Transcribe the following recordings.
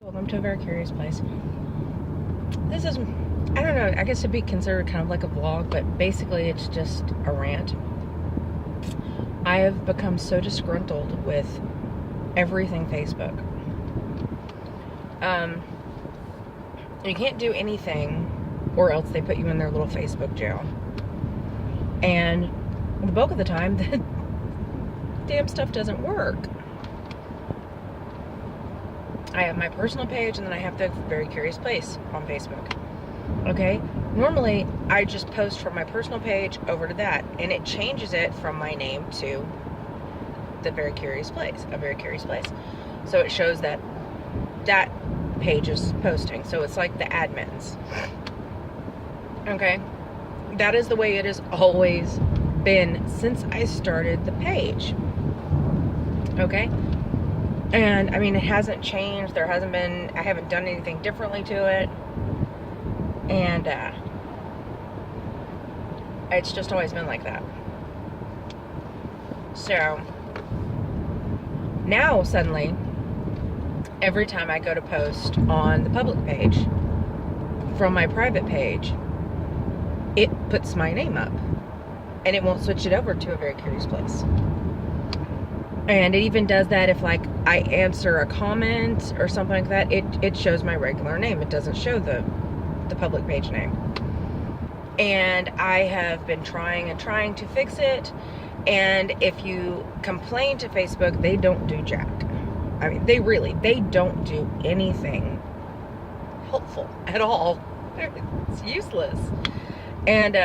Welcome to a very curious place. This is, I don't know, I guess it'd be considered kind of like a vlog, but basically it's just a rant. I have become so disgruntled with everything Facebook. You can't do anything or else they put you in their little Facebook jail. And the bulk of the time, the damn stuff doesn't work. I have my personal page and then I have the Very Curious Place on Facebook. Okay? Normally, I just post from my personal page over to that, and it changes it from my name to the Very Curious Place, a Very Curious Place. So it shows that that page is posting. So it's like the admins. Okay? That is the way it has always been since I started the page. Okay? And, I mean, it hasn't changed. There hasn't been, I haven't done anything differently to it. And, it's just always been like that. So, now, suddenly, every time I go to post on the public page, from my private page, it puts my name up. And it won't switch it over to a Very Curious Place. And it even does that if, like, I answer a comment or something like that. It shows my regular name. It doesn't show the public page name. And I have been trying to fix it. And if you complain to Facebook, they don't do jack. I mean, they don't do anything helpful at all. It's useless. And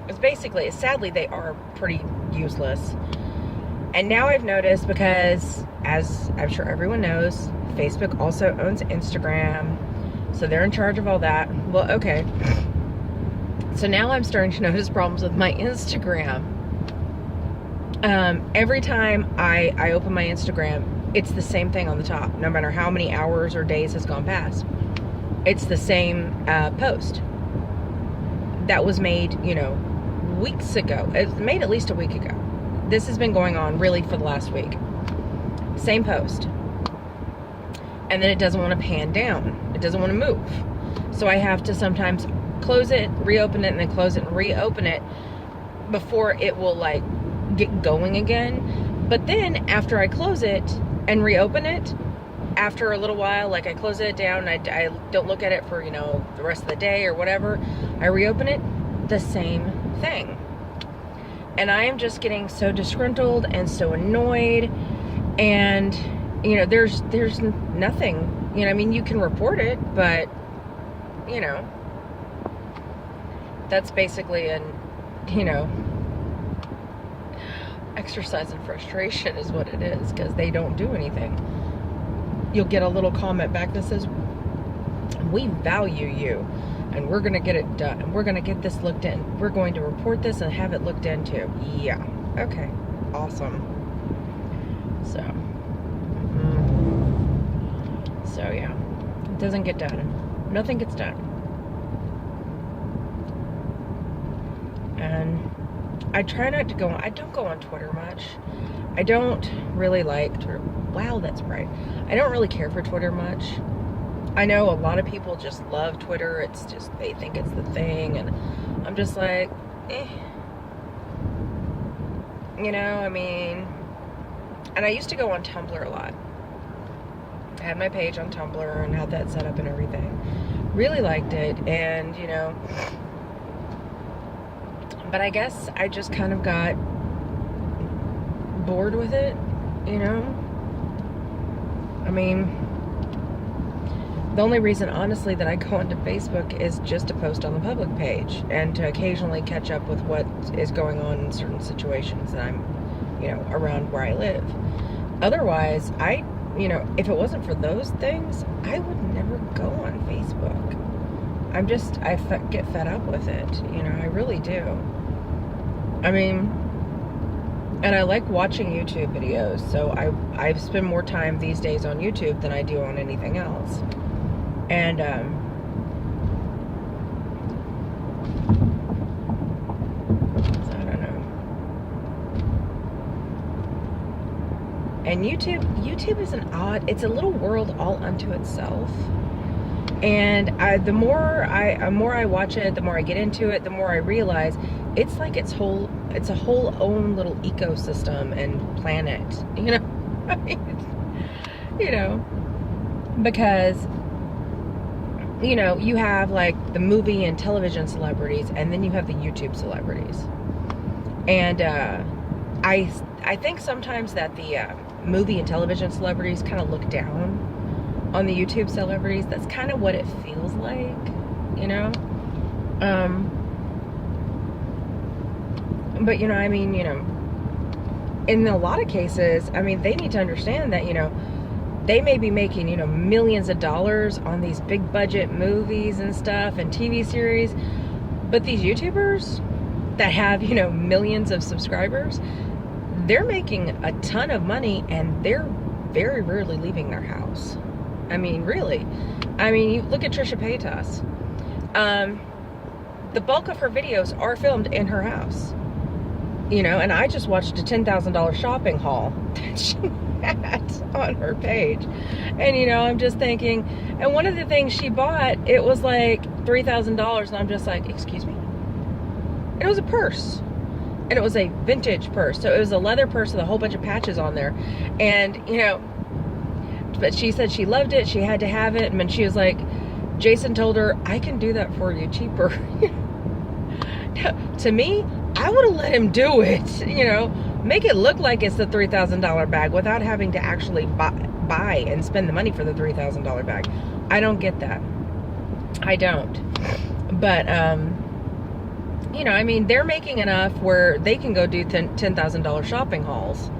it's basically, sadly, they are pretty useless. And now I've noticed, because, as I'm sure everyone knows, Facebook also owns Instagram. So they're in charge of all that. Well, okay. So now I'm starting to notice problems with my Instagram. Every time I open my Instagram, it's the same thing on the top, no matter how many hours or days has gone past. It's the same post that was made, weeks ago. It was made at least a week ago. This has been going on really for the last week. Same post. And then it doesn't want to pan down. It doesn't want to move. So I have to sometimes close it, reopen it, and then close it and reopen it before it will, like, get going again. But then after I close it and reopen it, after a little while, like, I close it down, I don't look at it for, the rest of the day or whatever, I reopen it, the same thing. And I am just getting so disgruntled and so annoyed. And, there's nothing. I mean, you can report it, but, that's basically an, exercise in frustration is what it is, because they don't do anything. You'll get a little comment back that says, "We value you, and we're going to get it done. We're going to get this looked in. We're going to report this and have it looked into." Yeah. Okay. Awesome. So. So, yeah. It doesn't get done. Nothing gets done. And I try not to go on. I don't go on Twitter much. I don't really like Twitter. Wow, that's bright. I don't really care for Twitter much. I know a lot of people just love Twitter. It's just, they think it's the thing. And I'm just like, eh. I mean, and I used to go on Tumblr a lot. I had my page on Tumblr and had that set up and everything. Really liked it. And, but I guess I just kind of got bored with it, I mean, the only reason, honestly, that I go onto Facebook is just to post on the public page and to occasionally catch up with what is going on in certain situations that I'm, around where I live. Otherwise, if it wasn't for those things, I would never go on Facebook. I get fed up with it, I really do. I mean, and I like watching YouTube videos, so I spend more time these days on YouTube than I do on anything else. And, so I don't know. And YouTube is it's a little world all unto itself. And the more I watch it, the more I get into it, the more I realize it's like it's a whole own little ecosystem and planet, you know. I mean, you know, because, you know, you have like the movie and television celebrities, and then you have the YouTube celebrities. And I think sometimes that the movie and television celebrities kind of look down on the YouTube celebrities. That's kind of what it feels like, you know. But, you know, I mean, you know, in a lot of cases, I mean, they need to understand that, you know, they may be making, you know, millions of dollars on these big budget movies and stuff and TV series, but these YouTubers that have, you know, millions of subscribers, they're making a ton of money, and they're very rarely leaving their house. I mean, really. I mean, you look at Trisha Paytas. The bulk of her videos are filmed in her house. You know, and I just watched a $10,000 shopping haul that she had on her page. And, you know, I'm just thinking, and one of the things she bought, it was like $3,000, and I'm just like, excuse me? And it was a purse. And it was a vintage purse. So it was a leather purse with a whole bunch of patches on there. And, you know, but she said she loved it. She had to have it. And then she was like, Jason told her, I can do that for you cheaper. To me, I would have let him do it, you know, make it look like it's the $3,000 bag without having to actually buy and spend the money for the $3,000 bag. I don't get that. I don't. But, you know, I mean, they're making enough where they can go do $10,000 shopping hauls.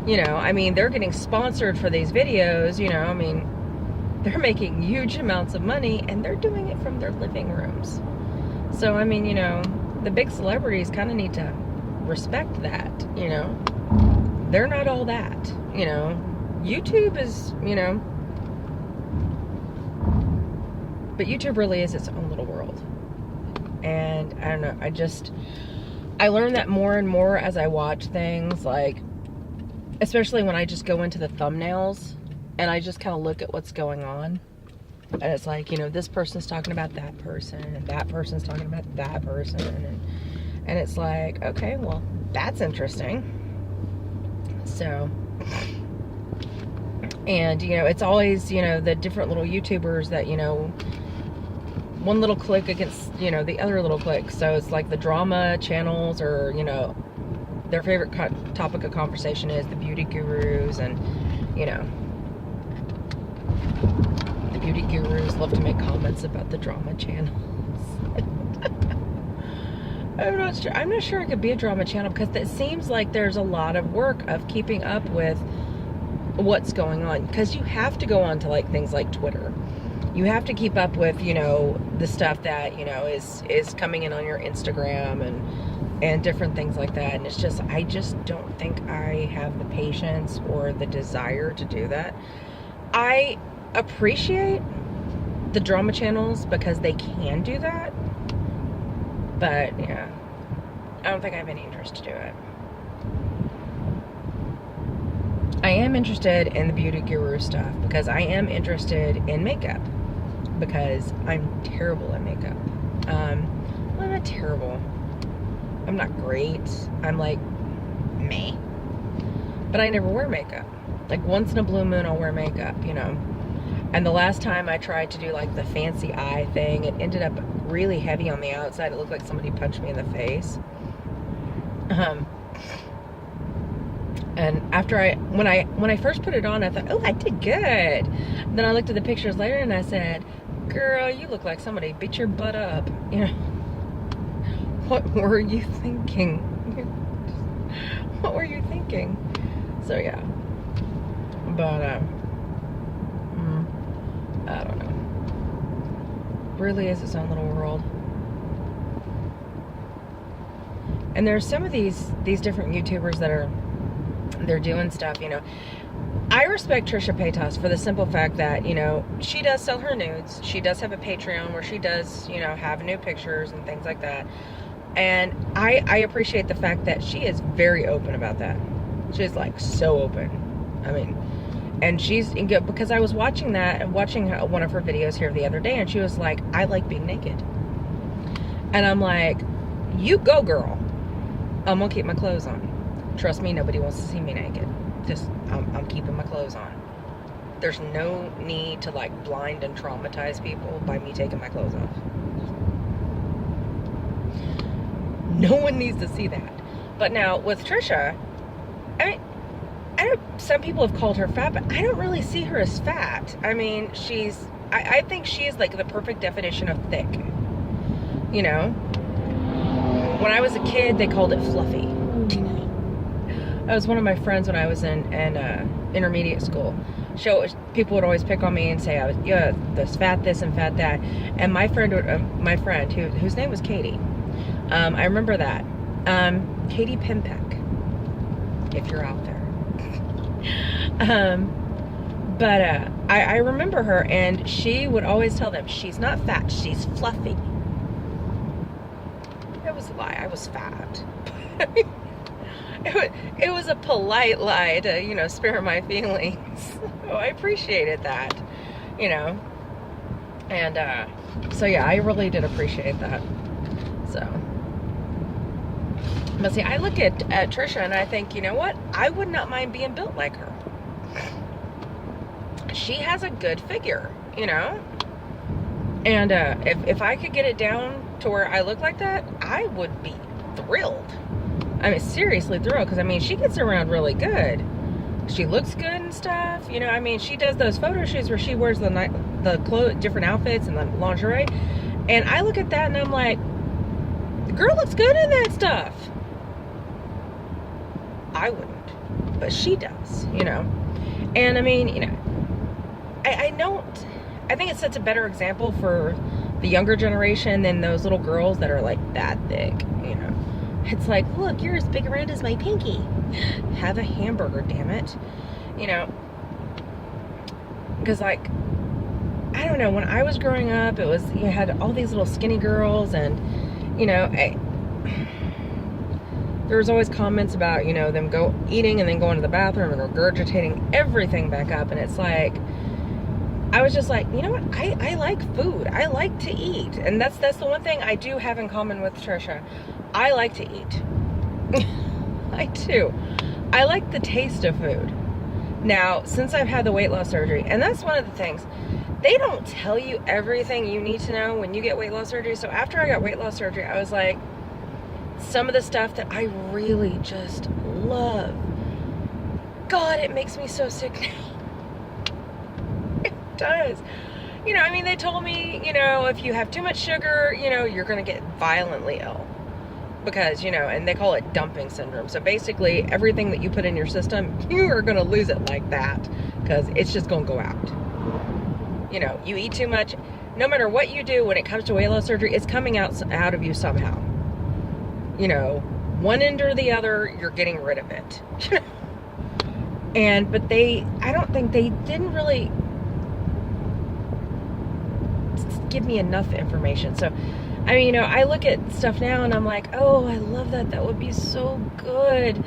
You know, I mean, they're getting sponsored for these videos, you know, I mean, they're making huge amounts of money, and they're doing it from their living rooms. So, I mean, you know, the big celebrities kind of need to respect that, you know. They're not all that, you know. YouTube is, you know, but YouTube really is its own little world. And I don't know, I learn that more and more as I watch things, like, especially when I just go into the thumbnails and I just kind of look at what's going on. And it's like, you know, this person's talking about that person, and that person's talking about that person. And it's like, okay, well, that's interesting. So, and, you know, it's always, you know, the different little YouTubers that, you know, one little click against, you know, the other little click. So it's like the drama channels, or, you know, their favorite topic of conversation is the beauty gurus, and, you know, beauty gurus love to make comments about the drama channels. I'm not sure it could be a drama channel, because it seems like there's a lot of work of keeping up with what's going on, because you have to go on to like things like Twitter. You have to keep up with, you know, the stuff that, you know, is coming in on your Instagram and different things like that. And it's just, I just don't think I have the patience or the desire to do that. I appreciate the drama channels because they can do that, but yeah, I don't think I have any interest to do it. I am interested in the beauty guru stuff because I am interested in makeup, because I'm terrible at makeup. Well, I'm not terrible, I'm not great, I'm like meh, but I never wear makeup. Like once in a blue moon I'll wear makeup, you know. And the last time I tried to do like the fancy eye thing, it ended up really heavy on the outside. It looked like somebody punched me in the face. And after when I first put it on, I thought, oh, I did good. Then I looked at the pictures later and I said, girl, you look like somebody beat your butt up. You know, what were you thinking? What were you thinking? So yeah, but I don't know. Really is its own little world. And there's some of these different YouTubers that they're doing stuff, you know. I respect Trisha Paytas for the simple fact that, you know, she does sell her nudes. She does have a Patreon where she does, you know, have nude pictures and things like that. And I appreciate the fact that she is very open about that. She's like so open. I mean, and because I was watching one of her videos here the other day, and she was like, I like being naked. And I'm like, you go, girl. I'm gonna keep my clothes on. Trust me, nobody wants to see me naked. Just, I'm keeping my clothes on. There's no need to like blind and traumatize people by me taking my clothes off. No one needs to see that. But now with Trisha, I mean, some people have called her fat, but I don't really see her as fat. I mean, I think she is like the perfect definition of thick. You know? When I was a kid, they called it fluffy. That was one of my friends when I was in intermediate school. People would always pick on me and say I was this fat this and fat that. And my friend whose name was Katie, I remember that, Katie Pimpeck, if you're out there. But I remember her, and she would always tell them she's not fat, she's fluffy. It was a lie. I was fat. It was a polite lie to, spare my feelings. So I appreciated that, And so yeah, I really did appreciate that. So, but see, I look at Trisha and I think, you know what? I would not mind being built like her. She has a good figure, And if I could get it down to where I look like that, I would be thrilled. I mean, seriously thrilled, because I mean, she gets around really good. She looks good and stuff, I mean, she does those photo shoots where she wears the different outfits and the lingerie, and I look at that and I'm like, the girl looks good in that stuff. I wouldn't, but she does, And I mean, I think it sets a better example for the younger generation than those little girls that are like that thick, It's like, look, you're as big around as my pinky. Have a hamburger, damn it. Because like, I don't know, when I was growing up, it was, you had all these little skinny girls, and, there was always comments about, them eating and then going to the bathroom and regurgitating everything back up. And it's like, I was just like, you know what? I like food. I like to eat. And that's the one thing I do have in common with Trisha. I like to eat. I do. I like the taste of food. Now, since I've had the weight loss surgery, and that's one of the things, they don't tell you everything you need to know when you get weight loss surgery. So after I got weight loss surgery, I was like, some of the stuff that I really just love, God, it makes me so sick now. It does. I mean, they told me, if you have too much sugar, you're going to get violently ill. Because, and they call it dumping syndrome. So basically, everything that you put in your system, you are going to lose it like that. Because it's just going to go out. You eat too much. No matter what you do when it comes to weight loss surgery, it's coming out of you somehow. One end or the other, you're getting rid of it. But I don't think they didn't really give me enough information. So, I mean, I look at stuff now and I'm like, oh, I love that. That would be so good.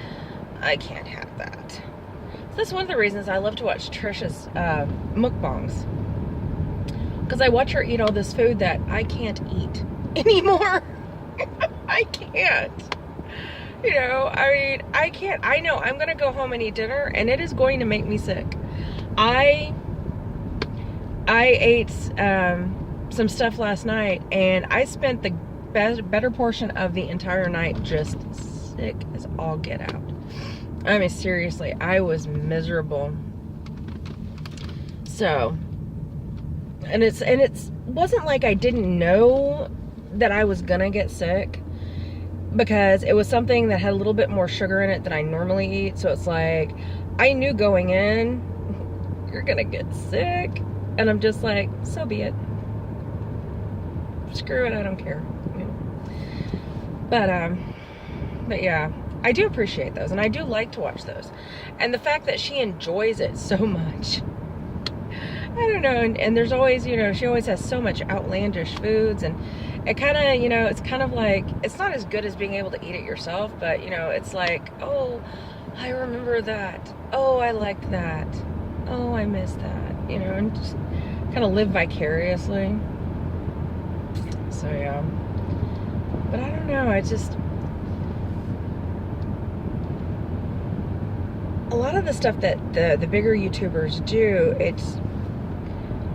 I can't have that. So that's one of the reasons I love to watch Trisha's mukbangs. Because I watch her eat all this food that I can't eat anymore. I can't. I mean, I can't. I know I'm going to go home and eat dinner, and it is going to make me sick. I ate some stuff last night, and I spent the better portion of the entire night just sick as all get out. I mean, seriously, I was miserable. So, and it wasn't like I didn't know that I was gonna get sick, because it was something that had a little bit more sugar in it than I normally eat. So it's like, I knew going in, you're gonna get sick, and I'm just like, so be it. Screw it, I don't care. But yeah, I do appreciate those, and I do like to watch those. And the fact that she enjoys it so much, I don't know. And there's always, she always has so much outlandish foods, and it kind of, it's kind of like, it's not as good as being able to eat it yourself, but it's like, oh, I remember that. Oh, I liked that. Oh, I missed that. You know, and just kind of live vicariously. So, yeah. But I don't know. I just... A lot of the stuff that the bigger YouTubers do, it's...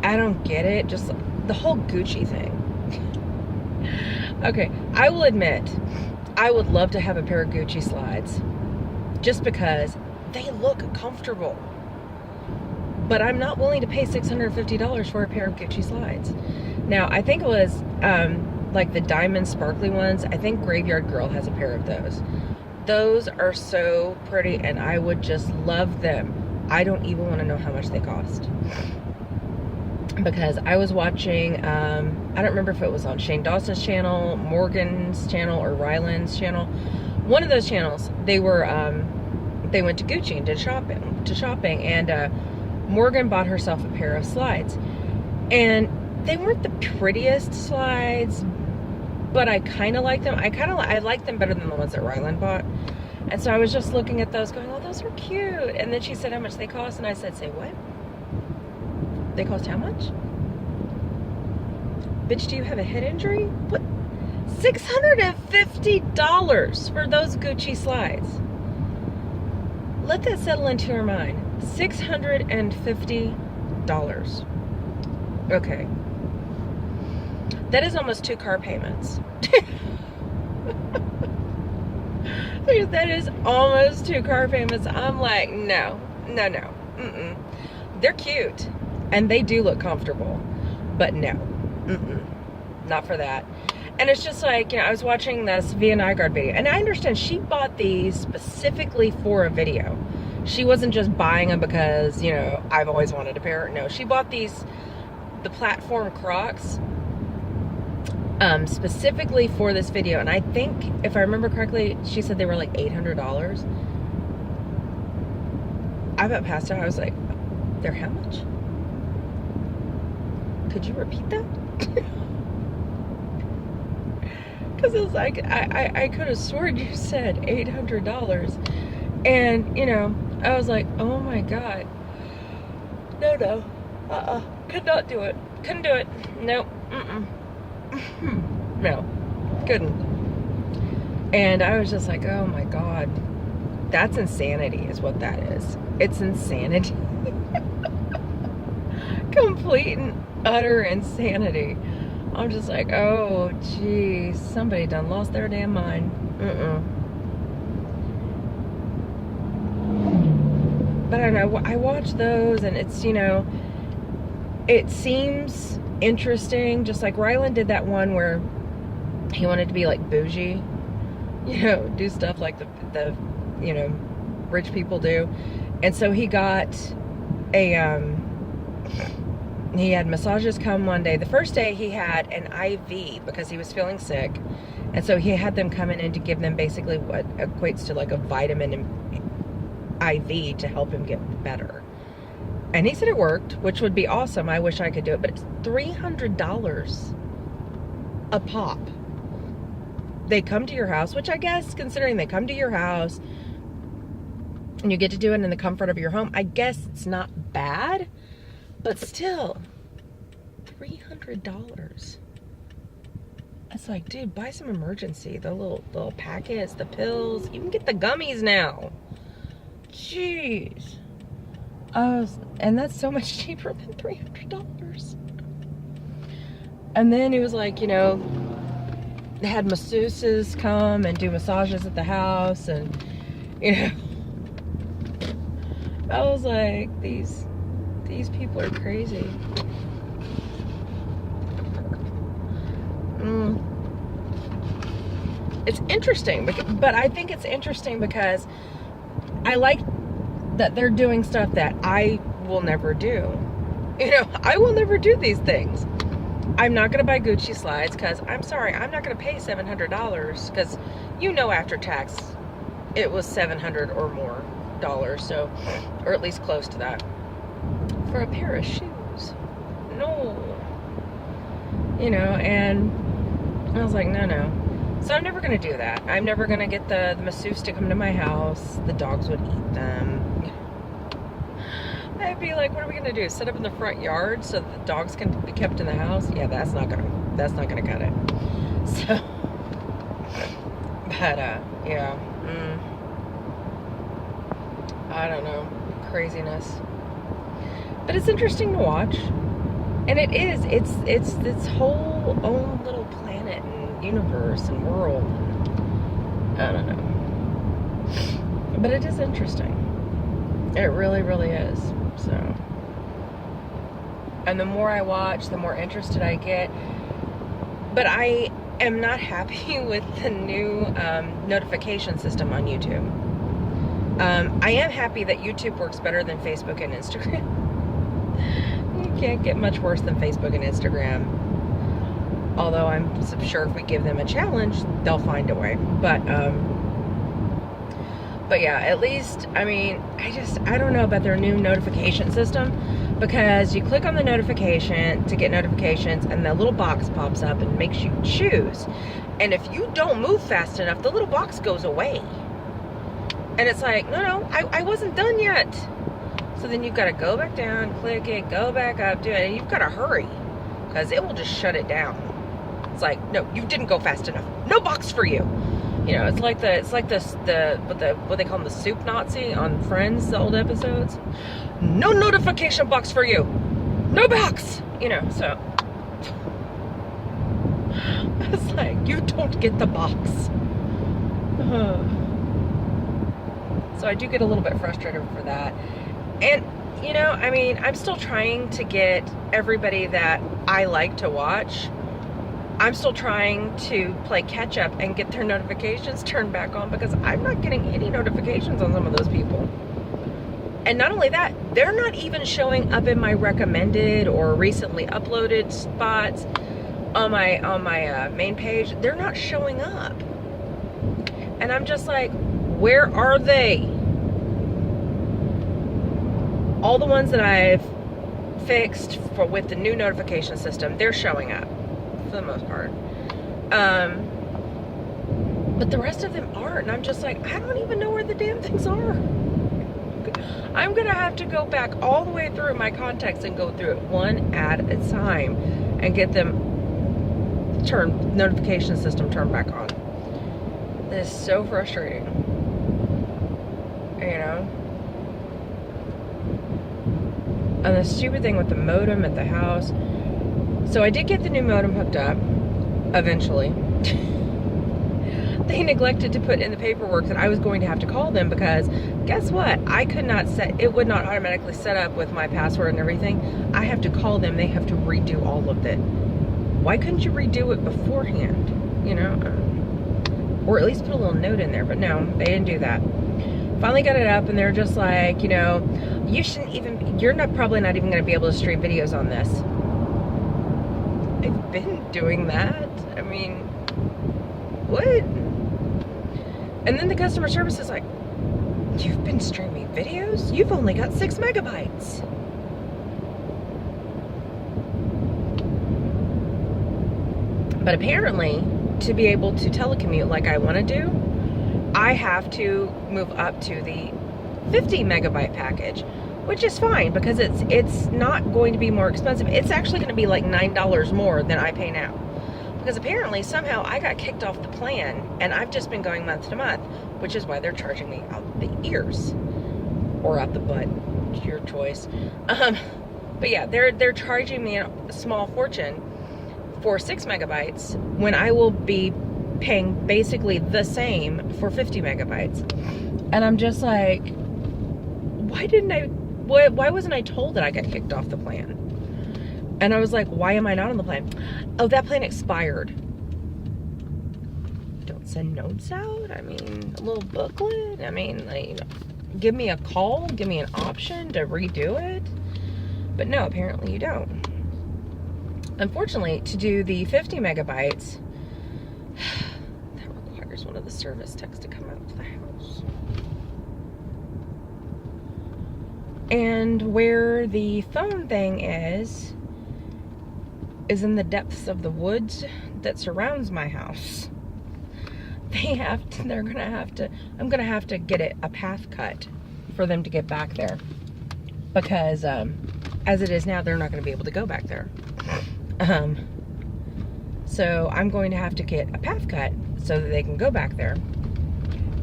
I don't get it. Just the whole Gucci thing. Okay, I will admit, I would love to have a pair of Gucci slides. Just because they look comfortable. But I'm not willing to pay $650 for a pair of Gucci slides. Now, I think it was like the diamond sparkly ones. I think Graveyard Girl has a pair of those. Those are so pretty and I would just love them. I don't even want to know how much they cost. Because I was watching, I don't remember if it was on Shane Dawson's channel, Morgan's channel, or Ryland's channel. One of those channels, they went to Gucci and did shopping, and Morgan bought herself a pair of slides. And they weren't the prettiest slides, but I kind of like them. I like them better than the ones that Ryland bought. And so I was just looking at those going, oh, those are cute. And then she said how much they cost, and I said, say what? They cost how much? Bitch, do you have a head injury? What? $650 for those Gucci slides. Let that settle into your mind. $650. Okay. That is almost 2 car payments. That is almost 2 car payments. I'm like, no. Mm-mm. They're cute. And they do look comfortable. But no. Mm-mm. Not for that. And it's just like, you know, I was watching this Via Nygaard video. And I understand she bought these specifically for a video. She wasn't just buying them because, you know, I've always wanted a pair. No, she bought these, the platform Crocs, specifically for this video. And I think, if I remember correctly, she said they were like $800. I about passed out. I was like, they're how much? Could you repeat that? Because it was like, I could have sworn you said $800. And, you know, I was like, oh my God. No. Could not do it. Couldn't do it. Nope. No. Couldn't. And I was just like, oh my God. That's insanity is what that is. It's insanity. Complete and utter insanity. I'm just like, oh, geez, somebody done lost their damn mind. But I don't know, I watch those and it's, you know, it seems interesting. Just like Ryland did that one where he wanted to be like bougie, you know, do stuff like the you know, rich people do. And so he got a, he had massages come one day. The first day he had an IV because he was feeling sick. And so he had them come in and to give them basically what equates to like a vitamin IV to help him get better. And he said it worked, which would be awesome. I wish I could do it. But it's $300 a pop. They come to your house, which I guess, considering they come to your house and you get to do it in the comfort of your home, I guess it's not bad. But still, $300. It's like, dude, buy some emergency. The little packets, the pills. You can get the gummies now. Jeez. And that's so much cheaper than $300. And then he was like, you know, they had masseuses come and do massages at the house. And, you know, I was like, these people are crazy. It's interesting, but I think it's interesting because I like that they're doing stuff that I will never do. You know, I will never do these things. I'm not going to buy Gucci slides because, I'm sorry, I'm not going to pay $700 because, you know, after tax, it was $700 or more dollars, so, or at least close to that, for a pair of shoes. No. You know, and I was like, no. So I'm never going to do that. I'm never going to get the masseuse to come to my house. The dogs would eat them. I'd be like, what are we going to do? Sit up in the front yard so that the dogs can be kept in the house? Yeah, that's not gonna cut it. So, but yeah, I don't know, craziness. But it's interesting to watch, and it is. It's this whole own little planet and universe and world. I don't know, but it is interesting. It really, really is. So, and the more I watch, the more interested I get. But I am not happy with the new notification system on YouTube. I am happy that YouTube works better than Facebook and Instagram. You can't get much worse than Facebook and Instagram. Although I'm sure if we give them a challenge, they'll find a way. But yeah, at least, I mean, I don't know about their new notification system, because you click on the notification to get notifications and the little box pops up and makes you choose. And if you don't move fast enough, the little box goes away. And it's like, no, I wasn't done yet. So then you've got to go back down, click it, go back up, do it, and you've got to hurry, because it will just shut it down. It's like, no, you didn't go fast enough. No box for you. You know, it's like what they call them, the soup Nazi on Friends, the old episodes. No notification box for you. No box. You know, so it's like, you don't get the box. So I do get a little bit frustrated for that. And, you know, I mean, I'm still trying to get everybody that I like to watch. I'm still trying to play catch up and get their notifications turned back on, because I'm not getting any notifications on some of those people. And not only that, they're not even showing up in my recommended or recently uploaded spots on my main page. They're not showing up. And I'm just like, where are they? All the ones that I've fixed with the new notification system, they're showing up for the most part. But the rest of them aren't. And I'm just like, I don't even know where the damn things are. I'm gonna have to go back all the way through my contacts and go through it one at a time and get them notification system turned back on. This is so frustrating. You know? And the stupid thing with the modem at the house. So I did get the new modem hooked up eventually. They neglected to put in the paperwork that I was going to have to call them, because guess what? I could not it would not automatically set up with my password and everything. I have to call them. They have to redo all of it. Why couldn't you redo it beforehand? You know? Or at least put a little note in there, but no, they didn't do that. Finally got it up, and they're just like, you know, you're probably not even going to be able to stream videos on this. I've been doing that. I mean, what? And then the customer service is like, you've been streaming videos? You've only got 6 megabytes. But apparently, to be able to telecommute like I want to do, I have to move up to the 50 megabyte package, which is fine, because it's not going to be more expensive. It's actually going to be like $9 more than I pay now. Because apparently, somehow, I got kicked off the plan, and I've just been going month to month, which is why they're charging me out the ears. Or out the butt. It's your choice. But yeah, they're charging me a small fortune for 6 megabytes, when I will be paying basically the same for 50 megabytes. And I'm just like, why wasn't I told that I got kicked off the plan? And I was like, why am I not on the plan? Oh, that plan expired. Don't send notes out? I mean, a little booklet? I mean, like, you know, give me a call, give me an option to redo it. But no, apparently you don't. Unfortunately, to do the 50 megabytes, that requires one of the service techs to come out to the house. And where the phone thing is in the depths of the woods that surrounds my house. I'm gonna have to get a path cut for them to get back there, because as it is now, they're not gonna be able to go back there. So I'm going to have to get a path cut so that they can go back there.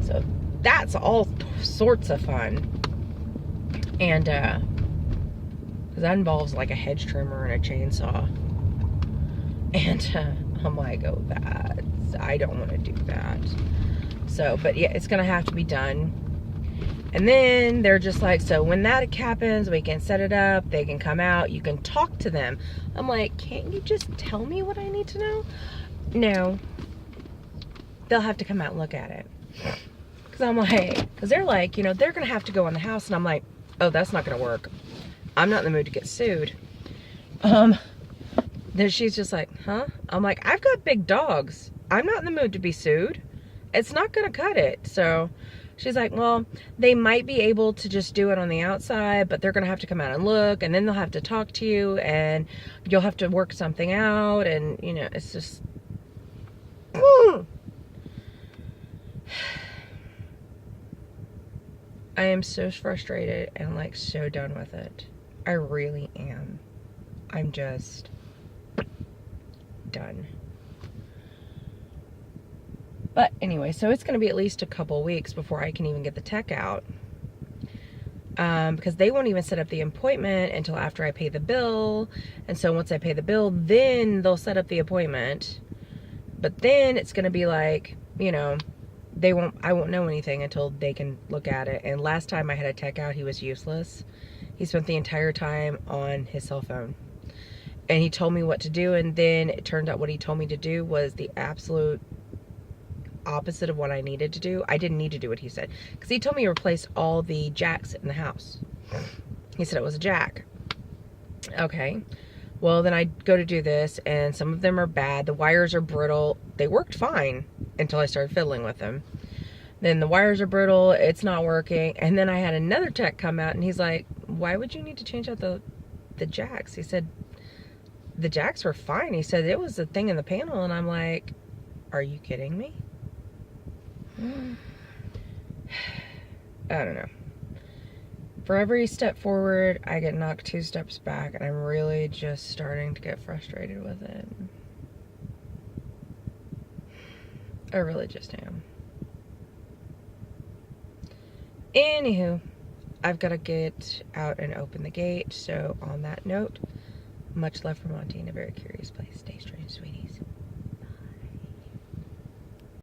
So that's all sorts of fun. And because that involves like a hedge trimmer and a chainsaw. And I'm like, oh, I don't want to do that. So, but yeah, it's gonna have to be done. And then they're just like, so when that happens, we can set it up, they can come out, you can talk to them. I'm like, can't you just tell me what I need to know? No. They'll have to come out and look at it. Because I'm like, because they're like, they're going to have to go in the house. And I'm like, oh, that's not going to work. I'm not in the mood to get sued. Then she's just like, huh? I'm like, I've got big dogs. I'm not in the mood to be sued. It's not going to cut it. So she's like, well, they might be able to just do it on the outside, but they're going to have to come out and look, and then they'll have to talk to you, and you'll have to work something out, and, it's just... I am so frustrated and, like, so done with it. I really am. I'm just done. But anyway, so it's going to be at least a couple weeks before I can even get the tech out. Because they won't even set up the appointment until after I pay the bill. And so once I pay the bill, then they'll set up the appointment. But then it's going to be like, I won't know anything until they can look at it. And last time I had a tech out, he was useless. He spent the entire time on his cell phone. And he told me what to do, and then it turned out what he told me to do was the absolute opposite of what I needed to do. I didn't need to do what he said, because he told me to replace all the jacks in the house. He said it was a jack. Okay, well then I go to do this, and some of them are bad. The wires are brittle. They worked fine until I started fiddling with them. Then the wires are brittle, it's not working. And then I had another tech come out, and he's like, why would you need to change out the jacks? He said the jacks were fine. He said it was a thing in the panel. And I'm like, are you kidding me? I don't know. For every step forward, I get knocked 2 steps back, and I'm really just starting to get frustrated with it. I really just am. Anywho, I've got to get out and open the gate. So on that note, much love from Monty in a very curious place. Stay strange, sweeties.